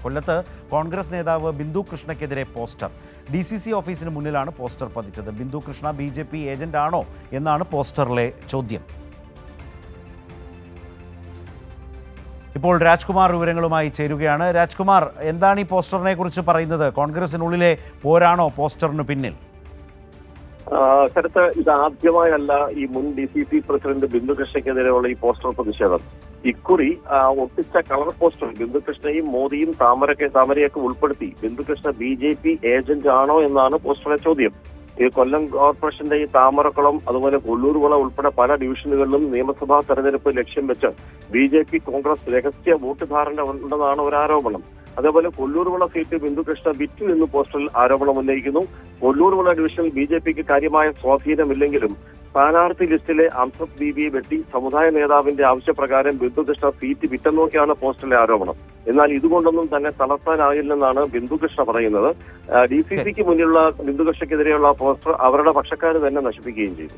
കൊല്ലത്ത് കോൺഗ്രസ് നേതാവ് Bindu കൃഷ്ണയ്ക്കെതിരെ poster. DCC ഓഫീസിന് മുന്നിലാണ് പോസ്റ്റർ പതിച്ചത്. ബിന്ദു കൃഷ്ണ BJP ഏജന്റ് ആണോ എന്നാണ് പോസ്റ്ററിലെ ചോദ്യം. ഇപ്പോൾ രാജ്കുമാർ വിവരങ്ങളുമായി ചേരുകയാണ്. രാജ്കുമാർ, എന്താണ് ഈ പോസ്റ്ററിനെ കുറിച്ച് പറയുന്നത്? കോൺഗ്രസിനുള്ളിലെ പോരാണോ പോസ്റ്ററിന് പിന്നിൽ? ശരത്ത്, ഇത് ആദ്യമായല്ല ഈ മുൻ DCC പ്രസിഡന്റ് ബിന്ദുകൃഷ്ണയ്ക്കെതിരെയുള്ള ഈ പോസ്റ്റർ പ്രതിഷേധം. ഇക്കുറി ഒട്ടിച്ച കളർ പോസ്റ്റർ ബിന്ദുകൃഷ്ണയും മോദിയും താമരയൊക്കെ ഉൾപ്പെടുത്തി ബിന്ദുകൃഷ്ണ BJP ഏജന്റ് ആണോ എന്നാണ് പോസ്റ്ററിലെ ചോദ്യം. ഈ കൊല്ലം കോർപ്പറേഷന്റെ ഈ താമരക്കുളം അതുപോലെ കൊല്ലൂർവിള ഉൾപ്പെടെ പല ഡിവിഷനുകളിലും നിയമസഭാ തെരഞ്ഞെടുപ്പ് ലക്ഷ്യം വെച്ച് BJP കോൺഗ്രസ് രഹസ്യ വോട്ട് ധാരണ ഉണ്ടെന്നാണ് ഒരു ആരോപണം. അതേപോലെ കൊല്ലൂർവിള സീറ്റ് ബിന്ദുകൃഷ്ണ വിറ്റു എന്ന് പോസ്റ്ററിൽ ആരോപണം ഉന്നയിക്കുന്നു. കൊല്ലൂർവിള ഡിവിഷനിൽ BJPക്ക് കാര്യമായ സ്വാധീനമില്ലെങ്കിലും സ്ഥാനാർത്ഥി ലിസ്റ്റിലെ അംസദ് ബീബിയെ വെട്ടി സമുദായ നേതാവിന്റെ ആവശ്യപ്രകാരം ബിന്ദുകൃഷ്ണ സീറ്റ് വിട്ടെന്നൊക്കെയാണ് പോസ്റ്ററിലെ ആരോപണം. എന്നാൽ ഇതുകൊണ്ടൊന്നും തന്നെ തളർത്താനാകില്ലെന്നാണ് ബിന്ദുകൃഷ്ണ പറയുന്നത്. DCCക്ക് മുന്നിലുള്ള ബിന്ദുകൃഷ്ണയ്ക്കെതിരെയുള്ള പോസ്റ്റർ അവരുടെ പക്ഷക്കാർ തന്നെ നശിപ്പിക്കുകയും ചെയ്തു.